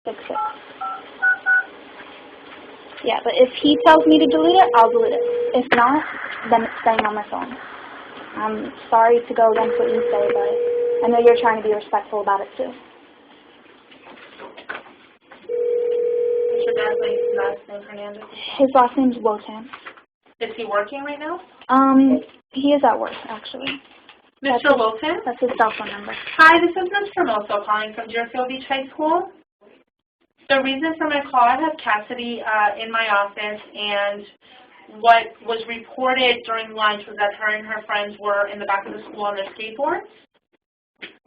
66. Yeah, but if he tells me to delete it, I'll delete it. If not, then it's staying on my phone. I'm sorry to go against what you say, but I know you're trying to be respectful about it too. What's your dad's last name, Hernandez? His last name's Wotan. Is he working right now? He is at work, actually. Mr. Wilson? That's his cell phone number. Hi, this is Ms. Formoso calling from Deerfield Beach High School. The reason for my call, I have Cassidy in my office, and what was reported during lunch was that her and her friends were in the back of the school on their skateboards.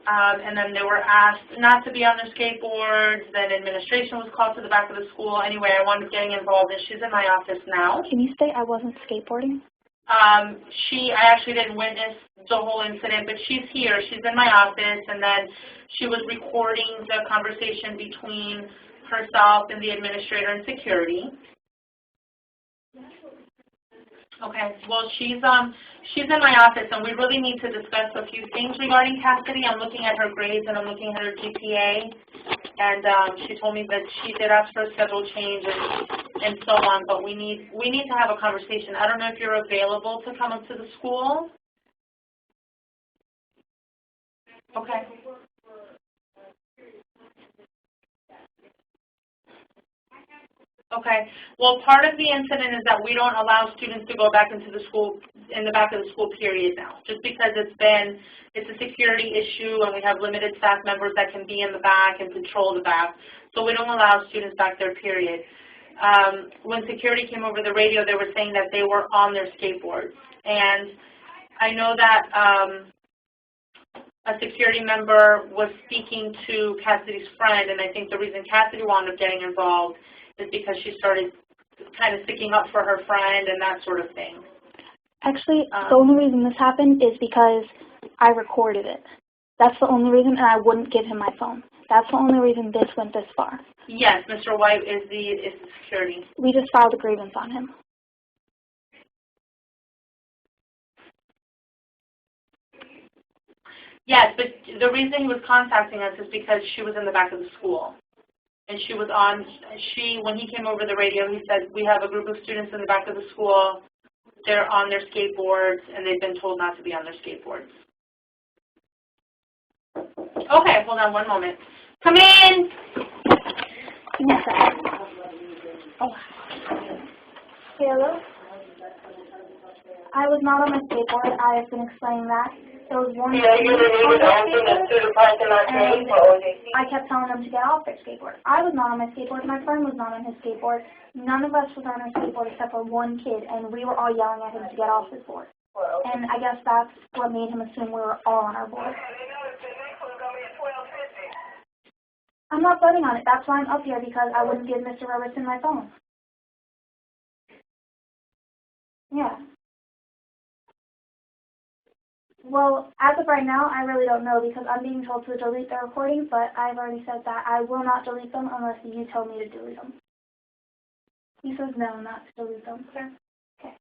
And then they were asked not to be on their skateboards. Then administration was called to the back of the school. Anyway, I wound up getting involved, and she's in my office now. Can you say I wasn't skateboarding? I actually didn't witness the whole incident, but she's here. She's in my office, and then she was recording the conversation between herself and the administrator and security. Okay, well, she's in my office, and we really need to discuss a few things regarding Cassidy. I'm looking at her grades, and I'm looking at her GPA, and she told me that she did ask for a schedule change and so on, but we need to have a conversation. I don't know if you're available to come up to the school. Okay. Okay. Well, part of the incident is that we don't allow students to go back into the school, in the back of the school period now, just because it's a security issue and we have limited staff members that can be in the back and patrol the back. So we don't allow students back there, period. When security came over the radio, they were saying that they were on their skateboards. And I know that a security member was speaking to Cassidy's friend, and I think the reason Cassidy wound up getting involved is because she started kind of sticking up for her friend and that sort of thing. Actually, the only reason this happened is because I recorded it. That's the only reason, and I wouldn't give him my phone. That's the only reason this went this far. Yes, Mr. White is the security. We just filed a grievance on him. Yes, but the reason he was contacting us is because she was in the back of the school. And she was on, when he came over the radio, he said, we have a group of students in the back of the school. They're on their skateboards, and they've been told not to be on their skateboards. Okay, hold on one moment. Come in. Yes, sir. Oh. Hello? I was not on my skateboard. I have been explaining that. There was one and I kept telling them to get off their skateboard. I was not on my skateboard. My friend was not on his skateboard. None of us was on our skateboard except for one kid, and we were all yelling at him to get off his board. And I guess that's what made him assume we were all on our board. I'm not voting on it. That's why I'm up here, because I wouldn't give Mr. Robertson my phone. Yeah. Well, as of right now, I really don't know, because I'm being told to delete the recordings, but I've already said that I will not delete them unless you tell me to delete them. He says no, not to delete them. Sure. Okay.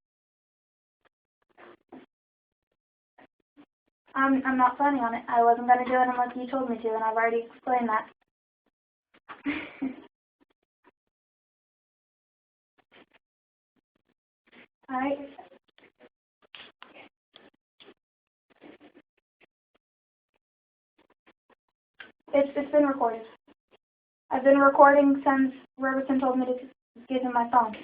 I'm not planning on it. I wasn't going to do it unless you told me to, and I've already explained that. All right. It's been recorded. I've been recording since Robertson told me to give him my phone.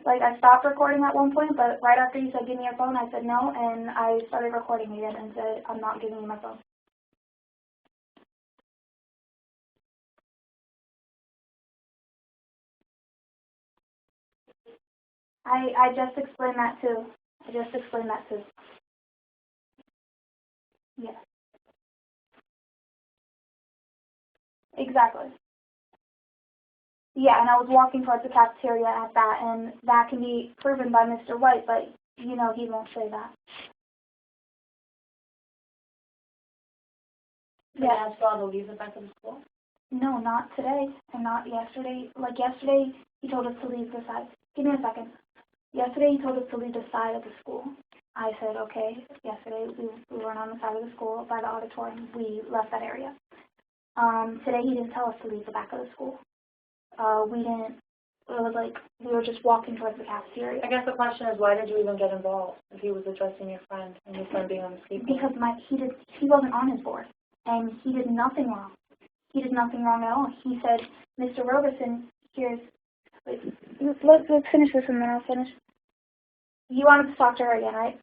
Like, I stopped recording at one point, but right after he said, give me your phone, I said no, and I started recording again and said, I'm not giving you my phone. I just explained that too. Yeah. Exactly. Yeah, and I was walking towards the cafeteria at that, and that can be proven by Mr. White, but, you know, he won't say that. Yeah. Did you ask Paul to leave the back of the school? No, not today, and not yesterday. Like, yesterday, he told us to leave the side. Give me a second. Yesterday, he told us to leave the side of the school. I said, okay. Yesterday, we weren't on the side of the school by the auditorium. We left that area. Today, he didn't tell us to leave the back of the school. It was like we were just walking towards the cafeteria. I guess the question is, why did you even get involved if he was addressing your friend and your friend being on the skateboard? Because he wasn't on his board, and he did nothing wrong. He did nothing wrong at all. He said, Mr. Roberson, let's finish this and then I'll finish. You wanted to talk to her again, right?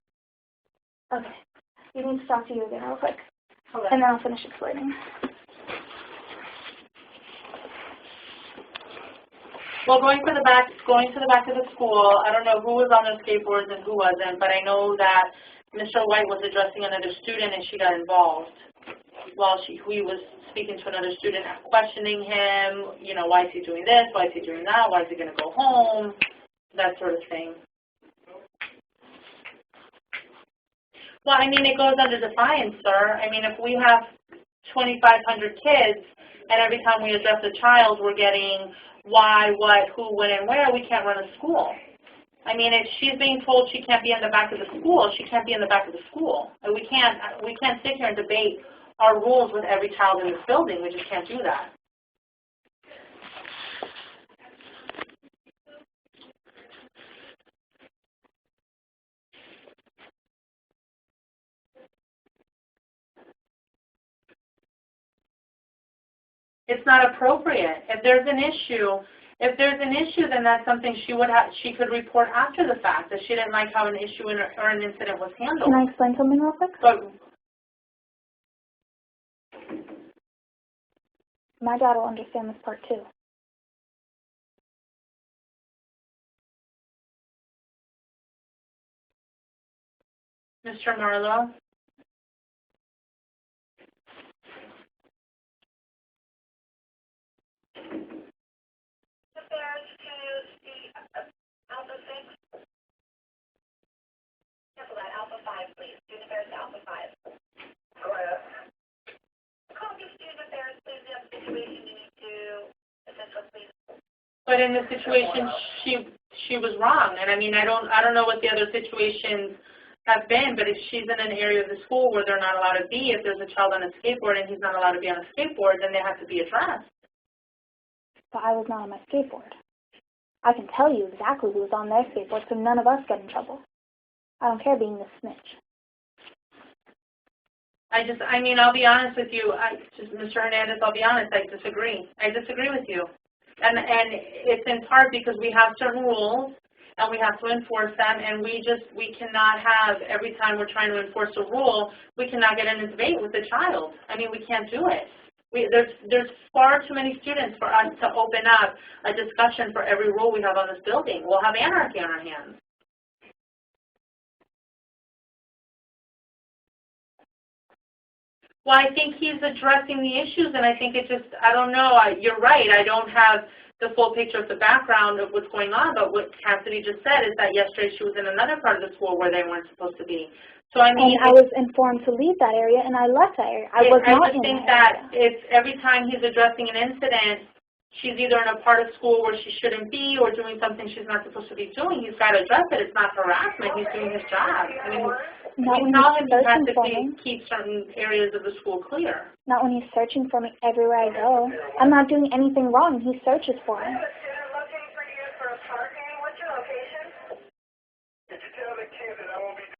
Okay. You need to talk to you again real quick. Okay. And then I'll finish explaining. Well, going to the back of the school, I don't know who was on their skateboards and who wasn't, but I know that Mr. White was addressing another student and she got involved while he was speaking to another student, questioning him, you know, why is he doing this, why is he doing that, why is he going to go home, that sort of thing. Well, I mean, it goes under defiance, sir. I mean, if we have 2,500 kids and every time we address a child we're getting why, what, who, when, and where, we can't run a school. I mean, if she's being told she can't be in the back of the school, she can't be in the back of the school. And we can't sit here and debate our rules with every child in this building. We just can't do that. It's not appropriate. If there's an issue, then that's something she could report after the fact, that she didn't like how an issue or an incident was handled. Can I explain something real quick? But my dad will understand this part too. Mr. Marlowe? But in the situation, she was wrong, and I mean, I don't know what the other situations have been, but if she's in an area of the school where they're not allowed to be, if there's a child on a skateboard and he's not allowed to be on a skateboard, then they have to be addressed. But I was not on my skateboard. I can tell you exactly who was on their skateboard, so none of us get in trouble. I don't care being the snitch. I mean, I'll be honest with you, Mr. Hernandez, I'll be honest, I disagree. I disagree with you. And it's in part because we have certain rules and we have to enforce them, and we cannot have, every time we're trying to enforce a rule, we cannot get in a debate with the child. I mean, we can't do it. There's far too many students for us to open up a discussion for every rule we have on this building. We'll have anarchy on our hands. Well, I think he's addressing the issues, and I think I don't know, you're right, I don't have the full picture of the background of what's going on, but what Cassidy just said is that yesterday she was in another part of the school where they weren't supposed to be. So I mean, and I was informed to leave that area, and I left that area. I was not in that area. I think that if every time he's addressing an incident, she's either in a part of school where she shouldn't be or doing something she's not supposed to be doing, he's got to address it. It's not harassment. He's doing his job. I mean, we tell him he has to keep certain areas of the school clear. Not when he's searching for me everywhere I go. I'm not doing anything wrong. He searches for me.